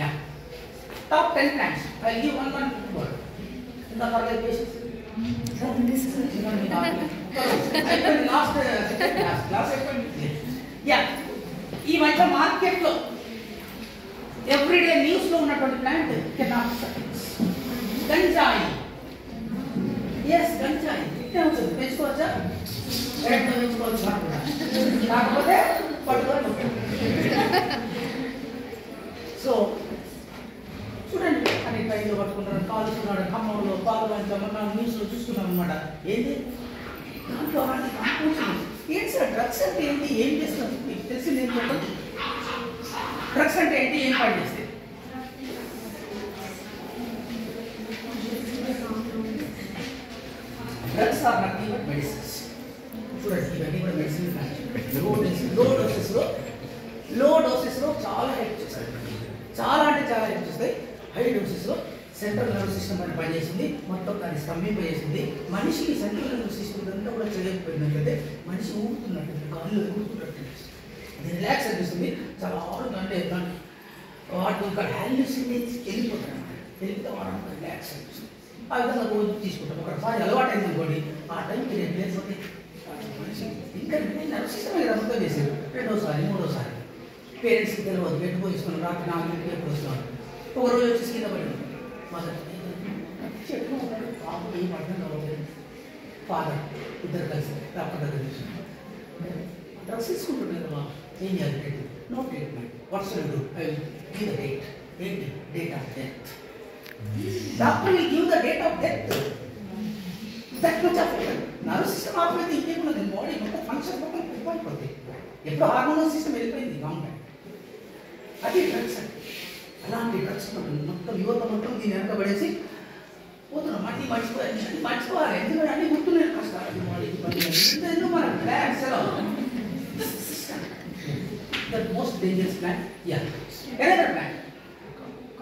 Yeah. Top 10 plants. I'll give one word. In the other patients. Yeah. ఈ మధ్య మార్కెట్లో ఎవ్రీడే న్యూస్ లో ఉన్నటువంటి ప్లాంట్ గంజాయి. ఎస్, గంజాయి పెంచుకోవచ్చా? పెంచుకోవచ్చు కాకపోతే పట్టుకొని. సో చూడండి, అని ట్రైన్లో పట్టుకుంటారు, కాలుస్తున్నాడు, ఖమ్మంలో పాలు మనం న్యూస్లో చూస్తున్నాం అనమాట. ఏంటి దాంట్లో ఏంటి సార్ డ్రగ్స్ అంటే ఏంటి, ఏం చేస్తున్నారు మీకు తెలిసింది ఏం చెప్పండి. డ్రగ్స్ అంటే ఏంటి, ఏం పని చేస్తే? Drugs are nothing but medicines. చూడండి, ఇవన్నీ కూడా మెడిసిన్. లో డోసెస్లో చాలా హెల్ప్ చేస్తాయి. చాలా అంటే చాలా హెల్ప్ చేస్తాయి. హై డోసెస్లో సెంట్రల్ నర్వస్ సిస్టమ్ అని పనిచేసింది, మొత్తం దాన్ని స్తంభింపజేసింది. మనిషికి సెంట్రల్ నర్వస్ సిస్టమ్ అంతా కూడా చేయకపోయిందంటే మనిషి ఊగుతున్నట్టు, కాళ్ళు ఊగుతున్నట్టు, అది రిలాక్స్ అనిపిస్తుంది. చాలా ఆరుగా అంటే వాటి యొక్క హ్యాల్యూసినేట్స్ వెళ్ళిపోతాయి అన్నమాట. వెళ్ళిపోతే వాడు రిలాక్స్ అనిపిస్తుంది. ఆ విధంగా రోజు తీసుకుంటాం. ఒకసారి అలవాటు అయింది అనుకోండి, ఆ టైంకి రెండు లేకపోతే మనిషి ఇంకా నర్వస్ సిస్టమ్ మీద మొత్తం చేసేది. రెండోసారి మూడోసారి పేరెంట్స్కి తెలియదు, పెట్టుకోసుకున్నాం, రాత్రి 4 గంటలకు ఎప్పుడు వస్తున్నాం. ఒక రోజు వచ్చేసి కింద పడి చెట్లు ఉంటాడు, పాపం ఏం అర్థం కావట్లేదు. ఫాదర్ ఇద్దరు కలిసి డాక్టర్ దగ్గర డ్రగ్స్ తీసుకుంటున్నారు కదా, ఏం చేయాలి? No treatment. What's you do? I will give the date. ఏంటి? Date of death. Doctor will give the date of death. That much of nervous system ఆపైతే ఇంకేమున్నది, బాడీ మొత్తం ఫంక్షన్ మొత్తం అయిపోతుంది. ఎప్పుడు హార్మోనల్ సిస్టమ్ వెళ్ళిపోయింది గవర్నమెంట్. అది డ్రగ్స్ అంటే. అలాంటి డ్రగ్స్ మొత్తం యువత మొత్తం దీన్ని వెనకబడేసి పోతున్నాం. మళ్ళీ మర్చిపోవాలి. ఎందుకంటే అన్ని గుర్తున్నాయి కష్టాలు. మన ప్లాన్స్ ఎలా the most dangerous plan. Another plan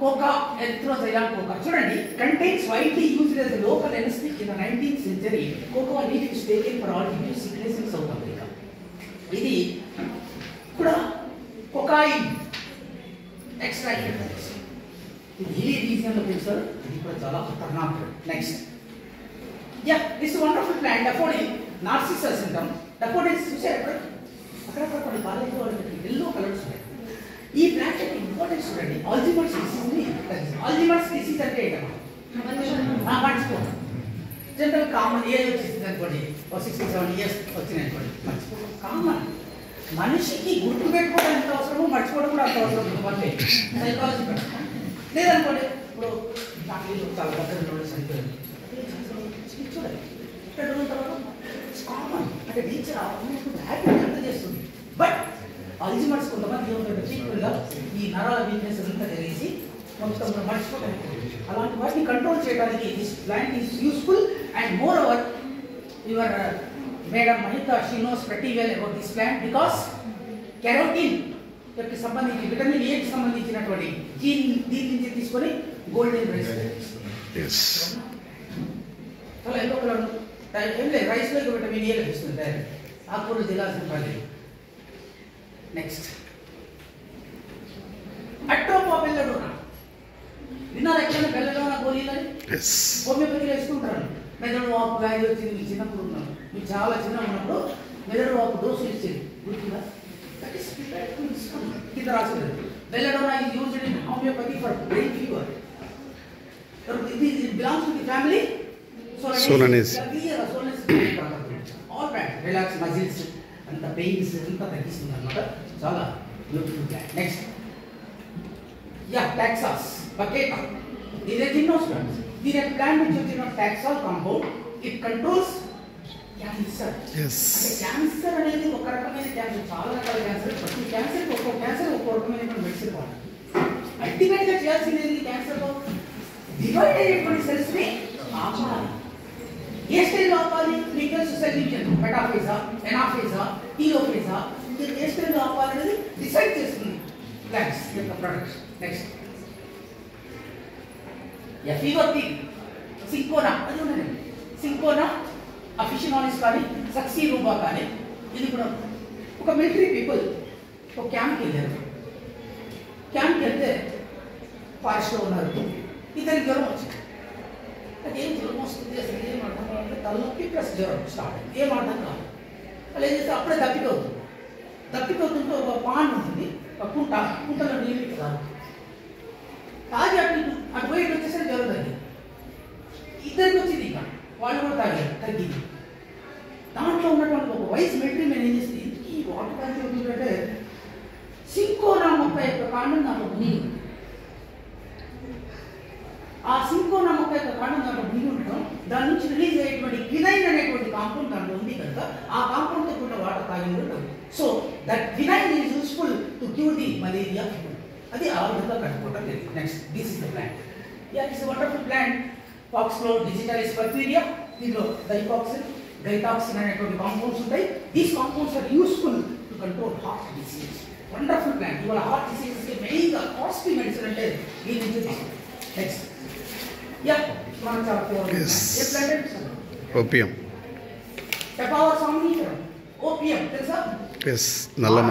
coca, Erythroxylon coca. చూడండి, contains widely used as a local anesthetic in the 19th century. Coca leaf is taken for all disease sickness in South Africa. ఇది కూడా కొకాయిన్ ఎక్స్ట్రాక్టెడ్. ఇది హిలీ రీజియన్లో పెంచుతారు. ఇది కూడా చాలా ఖతర్నాక్. Next, this wonderful plant daffodil Narcissus అంటాం. డఫోడిల్స్ చూసారు అక్కడ కొన్ని కాలేజీ వాళ్ళకి ఎల్లో కలర్స్ ఉన్నాయి. ఈ ప్లాంట్ యొక్క ఇంపార్టెన్స్ చూడండి. ఆల్జిమర్స్ డిసీజ్ అంటే ఏంటమ్మా? మర్చిపోతాం. జనరల్ కామన్ ఏజ్ వచ్చేసింది అనుకోండి, 67 years వచ్చినాయి అనుకోండి, మర్చిపోతాం. కామన్. మనిషికి గుర్తు పెట్టుకోవడం ఎంత అవసరమో మర్చిపోవడం కూడా అంత అవసరం. అంటే సైకాలజీ లేదనుకోండి, ఇప్పుడు ఫ్యామిలీలో చాలా దగ్గర చనిపోయింది చూడండి, కామన్ అంటే నేచర్ హ్యాపీ ఎంత చేస్తుంది. బట్ ఆల్జిమర్స్ కొంతమంది ఏమంటే చీపుల్గా ఈ నరాల వీక్నెస్ అంతా జరిగేసి మొత్తం మర్చిపోవడం. అలాంటి వాటిని కంట్రోల్ చేయడానికి this plant is useful. And moreover your madam Mahita she knows pretty well about this plant because carotene యొక్క సంబంధించి విటమిన్ ఏ కి సంబంధించినటువంటి దీని నుంచి తీసుకొని గోల్డెన్ రైస్ చాలా ఎక్కువ కలర్ ఏం లేదు, రైస్లో విటమిన్ ఏ లభిస్తుంది. ఆకుకూరలు తినాల్సిన పని. Next, Atropa belladonna. విన్నారు ఎక్కడైనా బెల్లడోనా గోళీలని? హోమియోపతిలో ఇస్తుంటారు. మెదడు వాపు వ్యాధి వచ్చింది మీకు చిన్నప్పుడు ఉన్నాను, మీకు చాలా చిన్న ఉన్నప్పుడు మెదడు వాపు డోసులు ఇచ్చేది గుర్తుందా? కింద రాసింది belladonna is used in homeopathy for brain fever. It belongs to the family Solanacea. All right, relax muscles and the pains and the taggistunna annamata. Chala beautiful plant. Next, yeah Taxus baccata దీని జిమ్నోస్పర్మ్స్ దీని యొక్క ప్లాంట్ నుంచి వచ్చిన taxol compound it controls cancer. అంటే క్యాన్సర్ అనేది ఒక రకమైన క్యాన్సర్, చాలా రకాల క్యాన్సర్, ప్రతి క్యాన్సర్ ఒక్కో క్యాన్సర్ ఒక్కో రకమైన మెడిసిన్ వాడాలి. అల్టిమేట్ గా చేయాల్సింది ఏంటి క్యాన్సర్ లో డివైడ్ అయ్యేటువంటి సెల్స్ ని ఆపాలి. ఏ స్టేజ్ ఆపాలి? మీకు తెలుసు సెల్ డివిజన్ మెటాఫేజా, ఎనాఫేజా, టీలోఫేజా, ఏ స్టేజ్ ఆపాలనేది డిసైడ్ చేస్తుంది ప్లాంట్స్ యొక్క ప్రొడక్ట్స్. నెక్స్ట్ ఎఫివర్టీ సింకోనా అది ఉన్నది. సింకోనా అఫిషినాలిస్ కానీ సక్సీ రూబా కానీ ఇది కూడా ఒక మిలిటరీ పీపుల్ ఒక క్యాంప్కి వెళ్ళారు. క్యాంప్కి వెళ్తే ఫారెస్ట్లో ఉన్నారు. ఇద్దరికి జ్వరం వచ్చింది. ఏం జ్వరం వస్తుంది అసలు ఏం అర్థం కావాలంటే తలనొప్పి ప్లస్ జ్వరం స్టార్ట్ అయింది. ఏం అర్థం కాదు. వాళ్ళు ఏం చేస్తే అప్పుడే దప్పికవుతుంది. దప్పికవుతుంటే ఒక పాన్ ఉంటుంది, ఒక కుంటలో నీళ్ళు కాదు తాగి అటు పోయి వచ్చేసరికి జ్వరం తగ్గింది. ఇద్దరికి వచ్చింది. ఇంకా వాళ్ళు కూడా తాగారు, తగ్గింది. దాంట్లో ఉన్నటువంటి ఒక వైస్ మిలిటరీ మ్యాన్ ఏం చేసింది, ఈ వాటర్ ట్యాంక్ ఉంటుందంటే సింకోనా మొక్క యొక్క కాండం దాంట్లో మునిగి ఉంది. ఆ సింకోనా మొక్క యొక్క కాండం దాంట్లో మునిగి ఉండటం, దాని నుంచి రిలీజ్ అయ్యేటువంటి క్వినైన్ అనేటువంటి కాంపౌండ్ దాంట్లో ఉంది కనుక ఆ కాంపౌండ్తో కూడా వాటర్ తాగి ఉండదు. So that quinine is useful to cure the malaria. అది ఆ విధంగా కట్టుకోవటం జరిగింది. Next this is the plant. Yeah it's wonderful plant. Foxglove Digitalis purpurea, దీనిలో డైకాక్సిన్, డైటాక్సిన్ అనేటువంటి కాంపౌండ్స్ ఉంటాయి. These compounds are useful to control heart disease. Wonderful plant. ఇవాళ హార్ట్ డిసీజెస్కి మెయిన్గా కాస్ట్లీ మెడిసిన్ అంటే దీని నుంచి తీసుకుంటాం. నెక్స్ట్ యా మనం చాలా ఏ ప్లాంట్ ఓపియం. టెపావర్ సామ్నీఫెరం, ఓపియం తెలుసా? నల్లమ,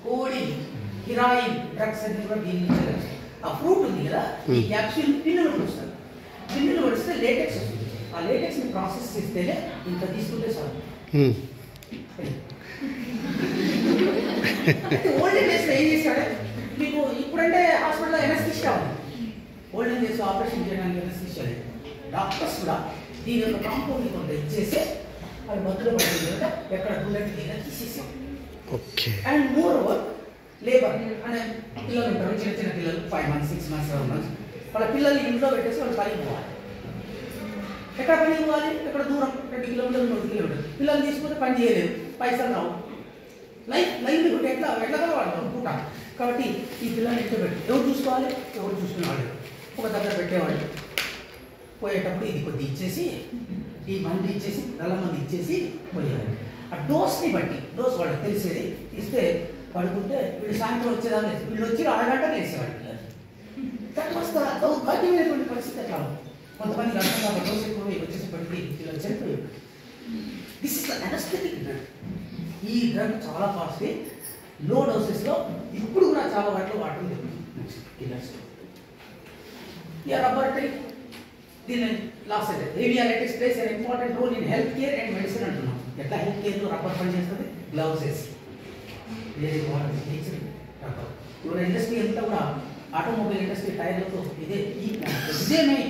కోడిన్, హిరాయిన్ డ్రగ్స్ అన్ని కూడా దీని నుంచి. ఆ ఫ్రూట్ ఉంది కదా, ఈ క్యాప్సూల్ పిన్నులు పడుస్తారు. పిన్నులు పడిస్తే లేటెక్స్ వస్తుంది. ఆ లేటెక్స్ని ప్రాసెస్ చేస్తేనే ఇంత తీసుకుంటే చాలు. ఓల్డెన్ డేస్లో ఏం చేస్తాడే, మీకు ఇప్పుడంటే హాస్పిటల్లో ఎనస్థిషియా ఉంది. ఓల్డెన్ డేస్లో ఆపరేషన్ చేయడానికి ఎనస్థిషియా లేదు. డాక్టర్స్ కూడా దీని యొక్క కాంపౌండ్ కొంత ఇచ్చేసి అది మధ్యలో పడుతుంది కదా, ఎక్కడ బుల్లెట్ దీని తీసేసాం. అండ్ మోర్ ఓవర్ లేబర్ అనే పిల్లలు ఉంటారు, చిన్న చిన్న పిల్లలు 5 months 6 months 7 months వాళ్ళ పిల్లల్ని ఇంట్లో పెట్టేసి వాళ్ళు పనికి పోవాలి. ఎక్కడ పనికి పోవాలి? ఎక్కడ దూరం 2 kilometers 3 kilometers. పిల్లలు తీసుకుంటే పని చేయలేదు, పైసలు రావు. లైవ్లీహుడ్ ఎట్లా వాళ్ళు పూట. కాబట్టి ఈ పిల్లల్ని ఇంట్లో పెట్టి ఎవరు చూసుకోవాలి? ఎవరు చూసుకునేవాళ్ళు ఒక దగ్గర పెట్టేవాళ్ళు. పోయేటప్పుడు ఇది కొద్ది ఇచ్చేసి, ఈ మంది ఇచ్చేసి, నల్ల మంది ఇచ్చేసి పోయేవాళ్ళు. ఆ డోస్ని బట్టి, డోస్ వాళ్ళకి తెలిసేది ఇస్తే పడుకుంటే వీళ్ళు సాయంత్రం వచ్చేదాన్ని వీళ్ళు వచ్చి 6 గంటలు వేసేవాళ్ళు పిల్లలు. వస్తా దౌర్భాగ్యమైనటువంటి పరిస్థితి ఎట్లా కొంతమంది అర్థం కాదు, డోస్ ఎక్కువ వచ్చేసేపటికి పిల్లలు చనిపోయారు. This is the anaesthetic drug. ఈ డ్రగ్ చాలా కాస్ట్లీ, లో డోసెస్లో ఇప్పుడు కూడా చాలా వాటిలో వాడటం జరుగుతుంది. ఈ రబ్బర్ ట్రీ దీన్ని లాస్ట్ అయితే ఏవియాలైటిస్ plays an important role in health care and medicine అంటున్నాం. ఎట్లా హెల్త్ కేర్లో రబ్బర్ పనిచేస్తుంది? గ్లౌస్ వేసి రబ్బర్. ఇవాళ ఇండస్ట్రీ అంతా కూడా ఆటోమొబైల్ ఇండస్ట్రీ టైర్లతో ఇదే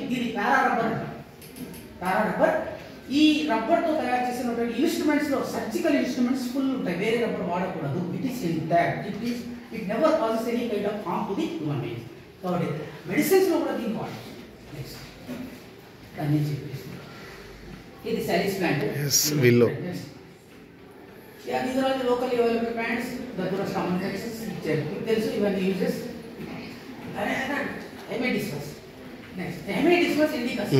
దీని పారా రబ్బర్ అంటారు. పారా రబ్బర్. ఈ రబ్బర్తో తయారు చేసినటువంటి ఇన్స్ట్రుమెంట్స్లో సర్జికల్ ఇన్స్ట్రుమెంట్స్ ఫుల్ ఉంటాయి, వేరే రబ్బర్ వాడకూడదు. It is intact, it never causes any kind of harm to the human being. కాబట్టి మెడిసిన్స్లో కూడా దీన్ని వాడచ్చు. నెక్స్ట్ అన్నీ చెప్పేసి ఇది Salix plant. Willow these are all the locally available plants. The tourist communications తెలుసు ఇవన్నీ uses. Hemidesmus. Next Hemidesmus indicus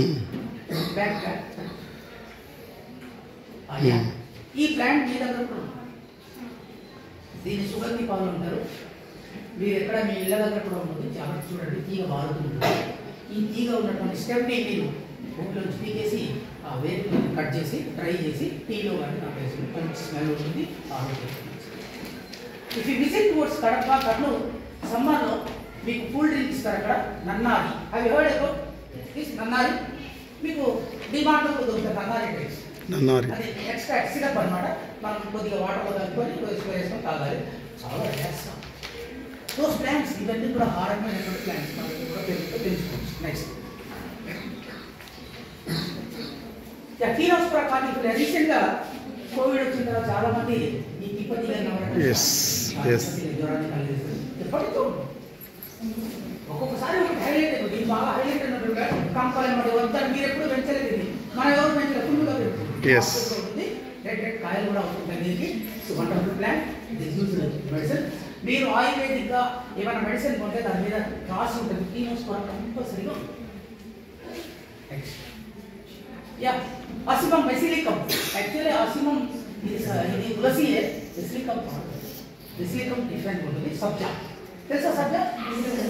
బ్యాక్. ఈ ప్లాంట్ మీ దగ్గర కూడా దీన్ని సుగంధి పాలు అంటారు. మీరు ఎక్కడ మీ ఇళ్ళ దగ్గర కూడా ఉంటుంది. చాలా చూడండి, తీగ బారుతుంది. ఈ తీగ ఉన్నటువంటి స్టెమ్ని మీరు భూమిలో నుంచి పీకేసి ఆ వేరు కట్ చేసి డ్రై చేసి టీలో కానీ నాకు వేసి మంచి స్మెల్ ఉంటుంది. If you visit towards Kadapa, Kurnool సమ్మర్లో మీకు కూల్ డ్రింక్ ఇస్తారు అక్కడ. నన్నారి, అవి హర్డ్ అబౌట్ దిస్ నన్నారి. మీకు డిమాండ్లో దొరుకుతుంది నన్నారి డ్రింక్స్. అది ఎక్స్ట్రా సిరప్ అనమాట. మనం కొద్దిగా వాటర్లో కలుపుకొని వేసుకొని తాగాలి. చాలా రిలాక్స్గా దోస్ ప్లాంట్స్ ఇవన్నీ కూడా హారమైనటువంటి ప్లాంట్స్ మనకి కూడా పెంచుకోవచ్చు. నెక్స్ట్ కీరోస్పరా కార్నిఫోలియా. రీసెంట్గా కోవిడ్ వచ్చిన తర్వాత చాలా మంది ఈ తిప్పతి జ్వరాన్ని కలిగిస్తుంది. ఒక్కొక్కసారి ఒక హైలైట్ అయిపోతుంది. ఇది బాగా హైలైట్ అయినప్పుడు కంపాలి మరి వద్దని మీరు ఎప్పుడు పెంచలేదు. ఇది మన ఎవరు పెంచలేదు, ఫుల్గా పెరుగుతుంది. రెడ్ రెడ్ కాయలు కూడా అవుతుంది దీనికి. So wonderful plant, this use medicine. మీరు ఆయుర్వేదిక్గా ఏమైనా మెడిసిన్ కొంటే దాని మీద రాసి ఉంటుంది, ఈ న్యూస్ కూడా కంపల్సరీగా ఉంటుంది. యా అసిమం బెసిలికం. యాక్చువల్లీ అసిమం ఇది తులసియే, బెసిలికం బెసిలికం డిఫరెంట్ ఉంటుంది. సబ్జా తెలుసా? సబ్జా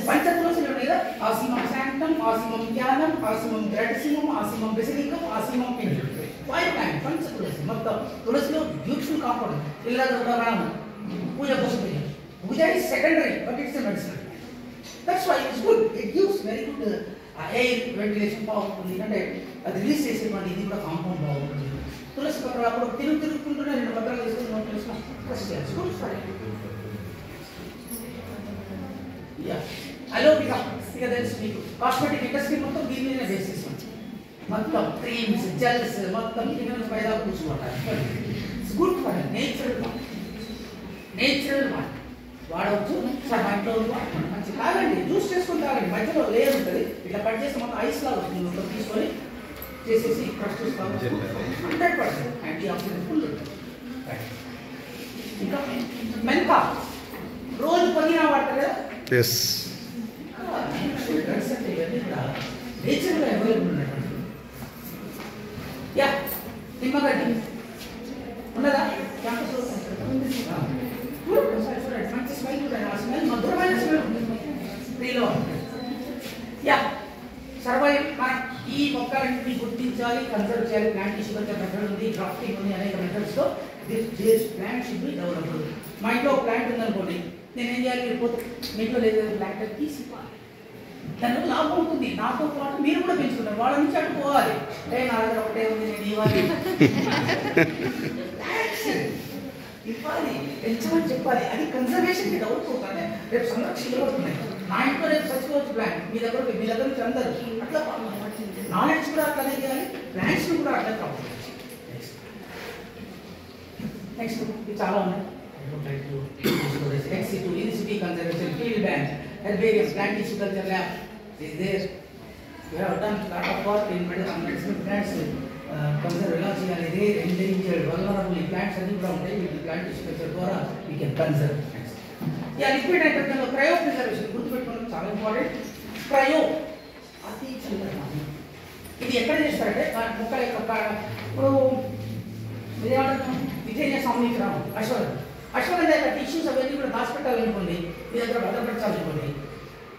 పంచ తులసిల మీద ఆసిమం శాంతం, ఆసిమం జ్ఞానం, ఆసిమం గ్రాటిసిమం, ఆసిమం బెసిలికం, ఆసిమం పిండి. 5 టైమ్స్ పంచ తులసి. మొత్తం తులసిలో బ్యూటిఫుల్ కాంపౌండ్. ఇలాగ ఉదాహరణ పూజ కోసం పూజ is secondary, but it's a medicine. That's why it's good. It gives very good air ventilation బాగుంటుంది. అంటే అది రిలీజ్ చేసేటువంటి ఇది కూడా కాంపౌండ్ బాగుంటుంది. తులసి పత్రాలు అప్పుడు తిరుగుతుంటూనే 2 పత్రాలు తీసుకుని గుడ్ ఫర్ అలోపికా. ఇక తెలుసు మీకు కాస్మెటిక్ ఇండస్ట్రీ మొత్తం దీని మీద బేస్ చేసుకుంది. మొత్తం క్రీమ్స్, జెల్స్ మొత్తం కింద పైదా కూర్చుంటారు. ఇట్స్ గుడ్ ఫర్ నేచురల్ మాట, నేచురల్ మాట వాడవచ్చు. సార్ మా ఇంట్లో మంచి తాగండి, జ్యూస్ చేసుకుని తాగండి. మధ్యలో లేయర్ ఉంటుంది, ఇట్లా కట్ చేసి మొత్తం ఐస్ లాగా వస్తుంది. మొత్తం తీసుకొని చేసేసి క్రష్ చేసుకోవాలి. 100% యాంటీ ఆక్సిడెంట్ ఫుల్ ఉంటుంది. ఇంకా మెంతా రోజు పొద్దున వాడతారు కదా. డ్రగ్స్ అంటే ఇవన్నీ కూడా నేచురల్గా అవైలబుల్ ఉన్నటువంటి. యా నిమ్మగడ్డి ఉన్నదా క్యాంపస్లో? మంచి స్మెల్ కూడా, ఆ స్మెల్ మధురమైన స్మెల్ ఉంటుంది ఫ్రీలో. Yeah survive. మనం ఈ మొక్కలన్నింటినీ గుర్తించాలి, కన్సర్వ్ చేయాలి. ప్లాంట్ టిష్యూ కల్చర్ మెథడ్ ఉంది, గ్రాఫ్టింగ్ ఉంది, అనేక మెథడ్స్తో this plant should be developed. మా ఇంట్లో ఒక ప్లాంట్ ఉందనుకోండి, నేనేం చేయాలి? మీరు పోతే మీ ఇంట్లో లేదు ప్లాంట్ తీసి దానివల్ల లాభం ఉంటుంది. నాతో పాటు మీరు కూడా పెంచుకుంటారు. వాళ్ళ నుంచి అట్టుకోవాలి. నా దగ్గర ఒకటే ఉంది, నేను ఇవ్వాలి ఇవ్వాలి, పెంచమని చెప్పాలి. అది కన్జర్వేషన్కి డెవలప్ అవుతుంది. రేపు సంరక్షణ అవుతుంది. నా ఇంట్లో రేపు చచ్చిపోవచ్చు ప్లాంట్, మీ దగ్గర నుంచి అందరు అట్లా నాలెడ్జ్ కూడా అట్లనే చేయాలి, ప్లాంట్స్ కూడా అట్లా కావాలి. నెక్స్ట్ ఇది చాలా ఉన్నాయి. XC2 University Conservation Field Bank, Herbarium, Plant Tissue Culture Lab is there. We have done a lot of work in medicinal plants, conservation and rare, endangered, vulnerable plants and plant tissue culture ద్వారా we can conserve. Yeah, liquid nitrogen cryo preservation గుర్తుపెట్టుకోవడం చాలా ఇంపార్టెంట్. క్రయో అతి చిన్న ఇది ఎక్కడ చేస్తారంటే మొక్కల యొక్క ఇప్పుడు విజయ సంవత్సరం అశ్వగంధ యొక్క టిష్యూస్ అవన్నీ కూడా దాచిపెట్టాలనుకోండి, మీ దగ్గర భద్రపరచాలనుకోండి.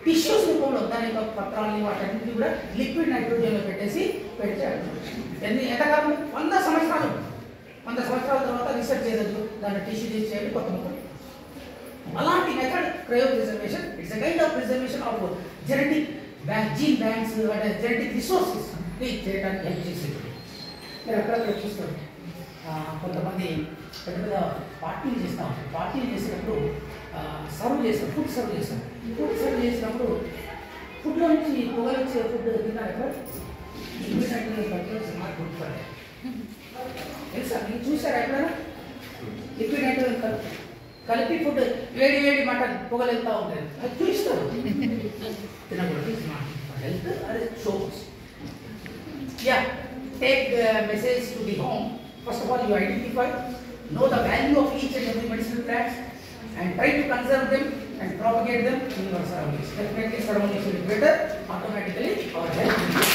టిష్యూస్ రూపంలో దాని యొక్క పత్రాలని వాటన్నింటినీ కూడా లిక్విడ్ నైట్రోజన్లో పెట్టేసి పెడితే ఎంతకాలం 100 సంవత్సరాలు 100 సంవత్సరాల తర్వాత రీసెర్చ్ చేయొచ్చు, దాన్ని టిష్యూ తీసి చేయాలి కొత్త మొక్కలు. అలాంటి method cryopreservation. It's a kind of preservation of genetic bank, gene banks అంటే జెనెటిక్ రిసోర్సెస్ చేయడానికి హెల్ప్ చేసేది. మీరు ఎక్కడెక్కడ చూస్తారు కొంతమంది పెద్ద పెద్ద పార్టీలు చేస్తూ ఉంటారు. పార్టీలు చేసేటప్పుడు సర్వ్ చేస్తారు, ఫుడ్ సర్వ్ చేస్తారు. ఫుడ్ సర్వ్ చేసినప్పుడు ఫుడ్లో నుంచి పొగలు వచ్చే ఫుడ్ తిన్నారు ఎక్కడ గుడ్ ఫర్ తెలుసా? మీరు చూసారా ఎక్కడైనా లిక్విడ్ నైట్రోజన్ కలిపి ఫుడ్ వేడి వేడి మటన్ పొగలు వెళ్తూ ఉంటుంది, అది చూపిస్తారు. తినకూడదు హెల్త్, అది shows. Yeah take message to the home. First of all, you identify, know the value of each and every medicinal plants, and try to conserve them and propagate them in your surroundings. Definitely, surroundings will be better. Automatically, our health will be better.